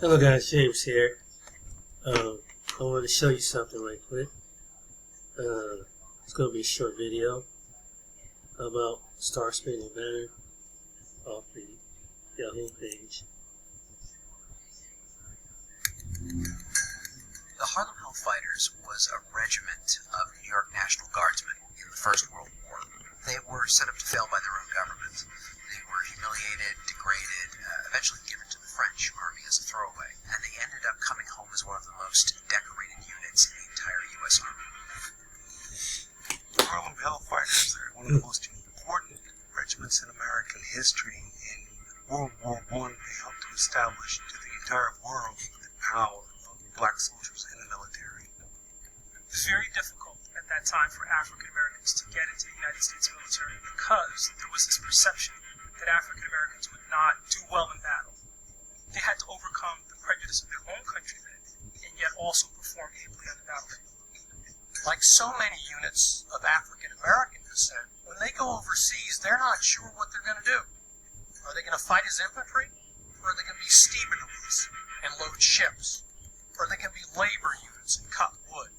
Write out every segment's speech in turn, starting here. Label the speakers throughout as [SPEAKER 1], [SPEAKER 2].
[SPEAKER 1] Hello guys, James here. I want to show you something right quick. It's going to be a short video about Star Spangle Banner off the Yahoo page.
[SPEAKER 2] The Harlem Hellfighters was a regiment of New York National Guardsmen in the First World War. They were set up to fail by their own government. They were humiliated, degraded, eventually given to the French army as a throwaway, and they ended up coming home as one of the most decorated units in the entire U.S. Army.
[SPEAKER 3] The Harlem Hellfighters are one of the most important regiments in American history. In World War I, they helped to establish to the entire world the power of black soldiers in the military.
[SPEAKER 4] It was very difficult at that time for African Americans to get into the United States military because there was this perception that African Americans would not do well in battle. They had to overcome the prejudice of their own countrymen and yet also perform ably on the battlefield.
[SPEAKER 5] Like so many units of African American descent, when they go overseas, they're not sure what they're going to do. Are they going to fight as infantry? Or are they going to be stevedores and load ships? Or are they going to be labor units and cut wood?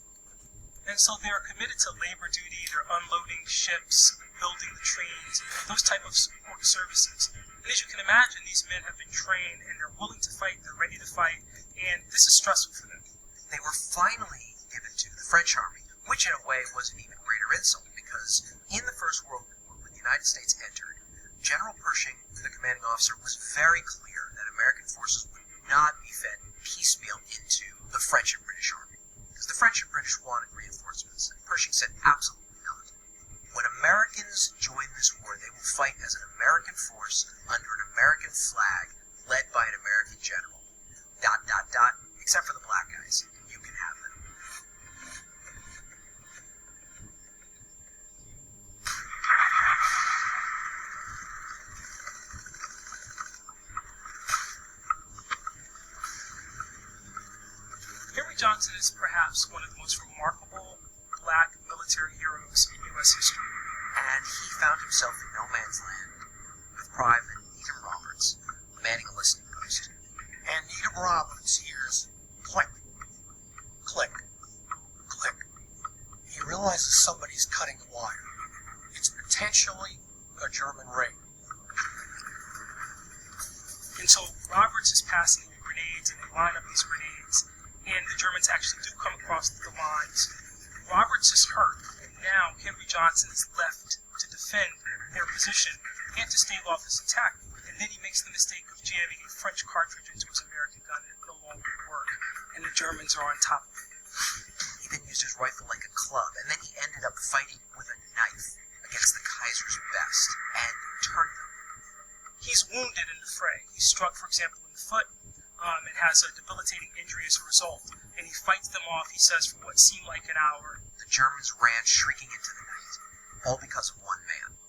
[SPEAKER 4] And so they're committed to labor duty, they're unloading ships, building the trains, those type of support services. And as you can imagine, these men have been trained and they're willing to fight, they're ready to fight, and this is stressful for them.
[SPEAKER 2] They were finally given to the French army, which in a way was an even greater insult, because in the First World War, when the United States entered, General Pershing, the commanding officer, was very clear that American forces would not be fed piecemeal into the French and British army. Because the French and British wanted reinforcements, and Pershing said absolutely not. When Americans join this war, they will fight as an American force under an American flag, led by an American general. ... Except for the black guys. You can have them.
[SPEAKER 4] Henry Johnson is perhaps one of the most remarkable black military heroes in U.S. history.
[SPEAKER 2] And he found himself in no man's land, with Private Needham Roberts manning a listening post.
[SPEAKER 5] And Needham Roberts hears click, click, click. He realizes somebody's cutting the wire. It's potentially a German raid.
[SPEAKER 4] And so Roberts is passing grenades, and they line up these grenades, and the Germans actually do come across the lines. Roberts is hurt, and now Henry Johnson is left to defend their position and to stave off this attack. And then he makes the mistake of jamming a French cartridge into his American gun, and it no longer work, and the Germans are on top of it.
[SPEAKER 2] He then used his rifle like a club, and then he ended up fighting with a knife against the Kaiser's best, and turned them.
[SPEAKER 4] He's wounded in the fray. He's struck, for example, in the foot, and has a debilitating injury as a result. And he fights them off, he says, for what seemed like an hour.
[SPEAKER 2] The Germans ran shrieking into the night, all because of one man.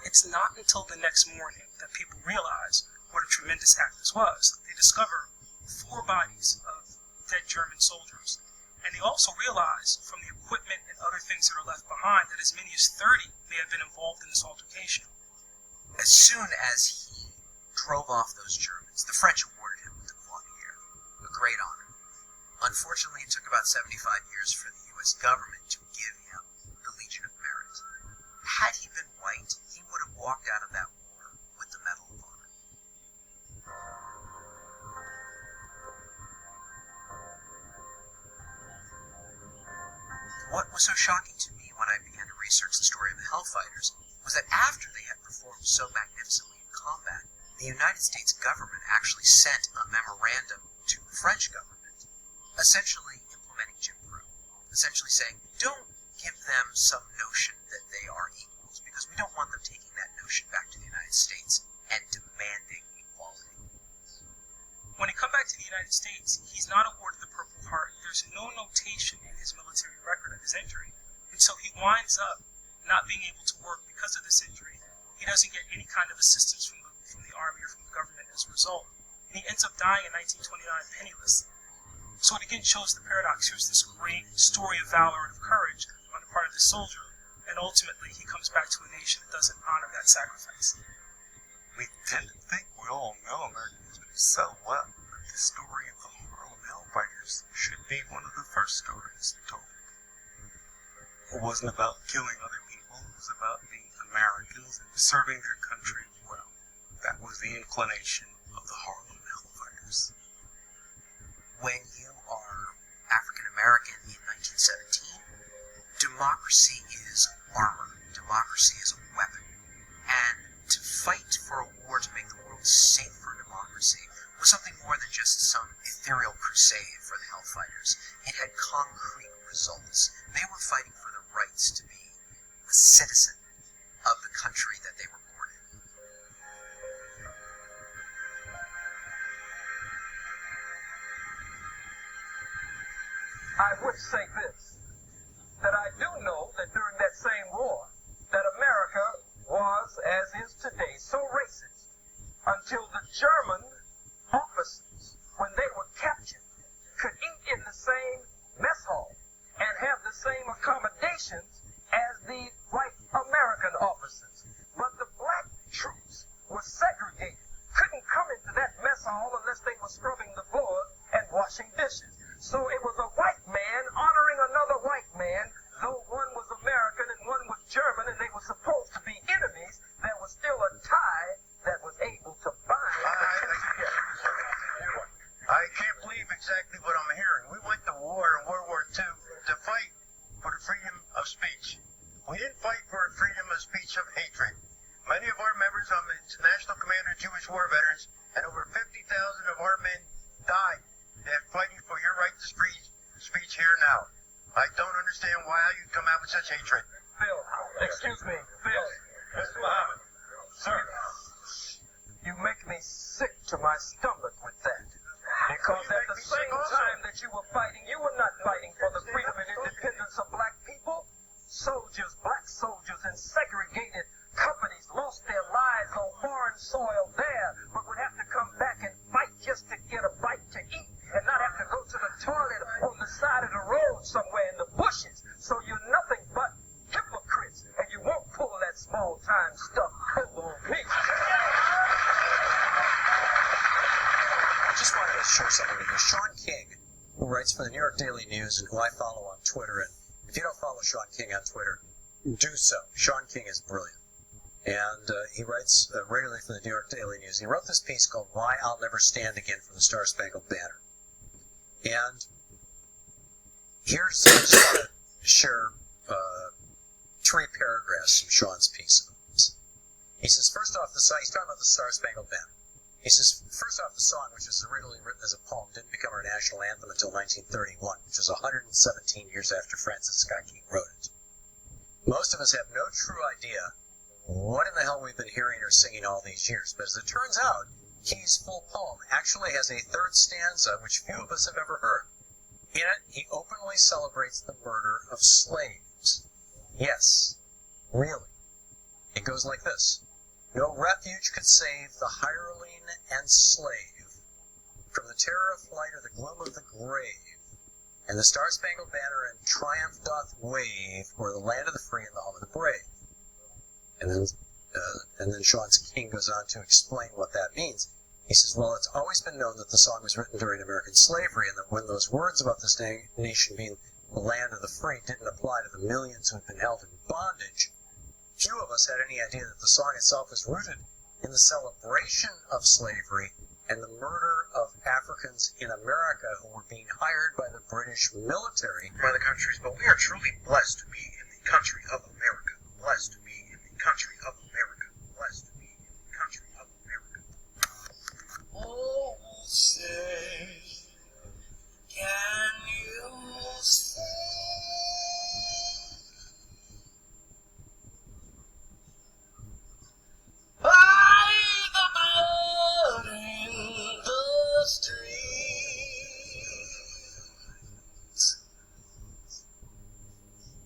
[SPEAKER 4] It's not until the next morning that people realize what a tremendous act this was. They discover 4 bodies of dead German soldiers. And they also realize from the equipment and other things that are left behind that as many as 30 may have been involved in this altercation.
[SPEAKER 2] As soon as he drove off those Germans, the French awarded him the Croix de Guerre, a great honor. Unfortunately, it took about 75 years for the U.S. government to give him the Legion of Merit. Had he been white, he would have walked out of that war with the Medal of Honor. What was so shocking to me when I began to research the story of the Hellfighters was that after they had performed so magnificently in combat, the United States government actually sent a memorandum to the French government, essentially implementing Jim Crow, essentially saying, don't give them some notion that they are equals, because we don't want them taking that notion back to the United States and demanding equality.
[SPEAKER 4] When he comes back to the United States, he's not awarded the Purple Heart. There's no notation in his military record of his injury. And so he winds up not being able to work because of this injury. He doesn't get any kind of assistance from the army or from the government as a result. And he ends up dying in 1929 penniless. So it again shows the paradox. Here's this great story of valor and of courage on the part of the soldier, and ultimately he comes back to a nation that doesn't honor that sacrifice.
[SPEAKER 3] We tend to think we all know American history so well, but the story of the Harlem Hellfighters should be one of the first stories told. It wasn't about killing other people, it was about the Americans and serving their country well. That was the inclination of the Harlem Hellfighters.
[SPEAKER 2] When you are African American in 1917, democracy is armor. Democracy is a weapon. And to fight for a war to make the world safe for democracy was something more than just some ethereal crusade for the Hellfighters. It had concrete results. They were fighting for the rights to be a citizen of the country that they were born in.
[SPEAKER 6] I would say this, that I do know that during that same war, that America was, as is today, so racist until the German officers, when they were captured, could eat in the same mess hall and have the same accommodations as the white American officers. But the black troops were segregated, couldn't come into that mess hall unless they were scrubbing the floors and washing dishes. So it was a white man honoring another white man, though one was American and one was German, and they were supposed to be enemies. There was still a tie that was able to bind.
[SPEAKER 7] I can't believe exactly what I'm hearing. We went to war in World War II to fight for the freedom of speech. We didn't fight for freedom of speech of hatred. Many of our members on the National Commander of Jewish War Veterans, and over 50,000 of our men died fighting for your right to speech here now. I don't understand why you come out with such hatred.
[SPEAKER 6] Phil, excuse me, Phil.
[SPEAKER 7] Mr. Muhammad. Sir.
[SPEAKER 6] You make me sick to my stomach with that. Because at the same time that you were fighting, you were not fighting for the freedom and independence of black people. Soldiers, black soldiers in segregated companies lost their lives on foreign soil there, but would have to come back and fight just to get a bite to eat and not have to go to the toilet on the side of the road somewhere in the bushes. So you're nothing but hypocrites, and you won't pull that small-time stuff over on me.
[SPEAKER 2] I just wanted to share something with you. Sean King, who writes for the New York Daily News and who I follow on Twitter, and if you don't follow Sean King on Twitter, do so. Sean King is brilliant. And he writes regularly for the New York Daily News. He wrote this piece called Why I'll Never Stand Again for the Star Spangled Banner. And here's, I just want to share 3 paragraphs from Sean's piece about this. He says, first off, he's talking about the Star Spangled Banner. He says, first off, the song, which was originally written as a poem, didn't become our national anthem until 1931, which was 117 years after Francis Scott Key wrote it. Most of us have no true idea what in the hell we've been hearing or singing all these years. But as it turns out, Key's full poem actually has a 3rd stanza which few of us have ever heard. In it, he openly celebrates the murder of slaves. Yes, really. It goes like this. No refuge could save the hireling and slave from the terror of flight or the gloom of the grave. And the Star-Spangled Banner in triumph doth wave o'er the land of the free and the home of the brave. And then Sean King goes on to explain what that means. He says, well, it's always been known that the song was written during American slavery, and that when those words about this nation being the land of the free didn't apply to the millions who had been held in bondage, few of us had any idea that the song itself was rooted in the celebration of slavery and the murder of Africans in America who were being hired by the British military
[SPEAKER 5] By the countries, but we are truly blessed to be in the country of America. Blessed to be in the country of America. Blessed to be in the country of America.
[SPEAKER 8] Oh, say, can you say by the blood in the streets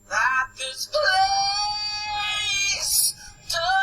[SPEAKER 8] that this place does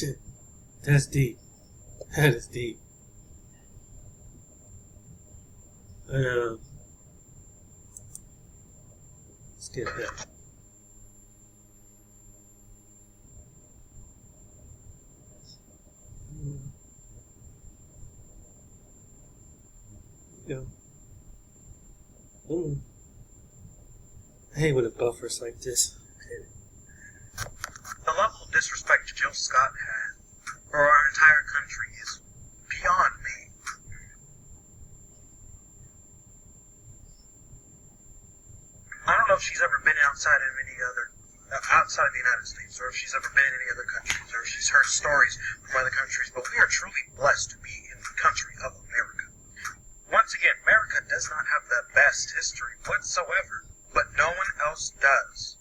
[SPEAKER 1] Shit. That's deep. That is deep. Skip that. Go. Boom. I hate when it buffers like this.
[SPEAKER 2] The level of disrespect Jill Scott had for our entire country is beyond me. I don't know if she's ever been outside of the United States, or if she's ever been in any other countries, or if she's heard stories from other countries, but we are truly blessed to be in the country of America. Once again, America does not have the best history whatsoever, but no one else does.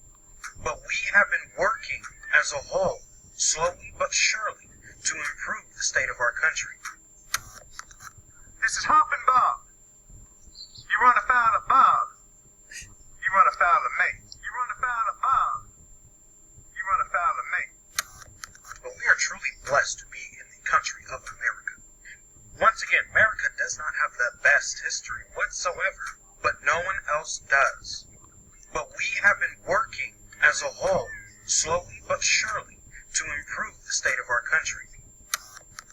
[SPEAKER 2] But we have been working as a whole, slowly but surely, to improve the state of our country.
[SPEAKER 7] This is Hoppin' Bob. You run afoul of Bob. You run afoul of me. You run afoul of Bob. You run afoul of me.
[SPEAKER 2] But we are truly blessed to be in the country of America. Once again, America does not have the best history whatsoever, but no one else does. But we have been working as a whole, slowly but surely, to improve the state of our country.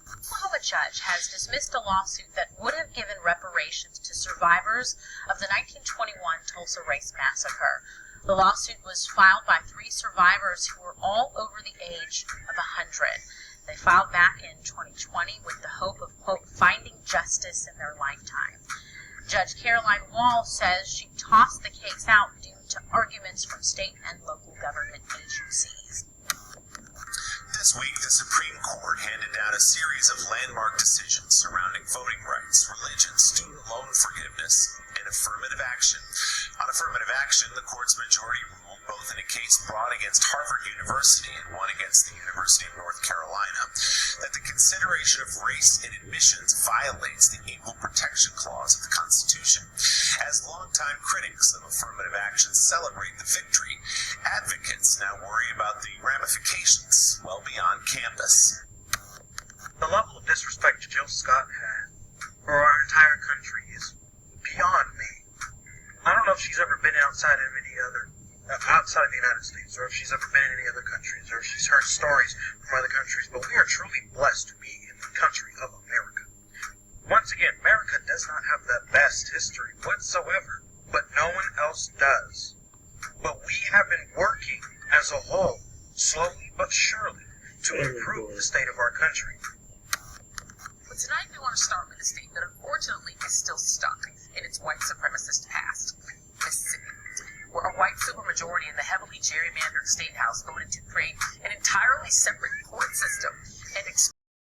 [SPEAKER 9] Oklahoma judge has dismissed a lawsuit that would have given reparations to survivors of the 1921 Tulsa Race Massacre. The lawsuit was filed by 3 survivors who were all over the age of 100. They filed back in 2020 with the hope of, quote, finding justice in their lifetime. Judge Caroline Wall says she tossed the case out due to arguments from state and local government agencies.
[SPEAKER 10] This week, the Supreme Court handed down a series of landmark decisions surrounding voting rights, religion, student loan forgiveness, and affirmative action. On affirmative action, the court's majority ruled, both in a case brought against Harvard University and one against the University of North Carolina, that the consideration of race in admissions violates the Equal Protection Clause of the Constitution. As longtime critics of affirmative action celebrate the victory, advocates now worry about the ramifications well beyond campus.
[SPEAKER 2] The level of disrespect Jill Scott had for our entire country is beyond me. I don't know if she's ever been outside of the United States, or if she's ever been in any other countries, or if she's heard stories from other countries, but we are truly blessed to be in the country of America. Once again, America does not have the best history whatsoever, but no one else does. But we have been working as a whole, slowly but surely, to improve the state of our country.
[SPEAKER 11] But tonight we want to start with a state that unfortunately is still stuck in its white supremacist past, Mississippi, where a white supermajority in the heavily gerrymandered state house voted to create an entirely separate court system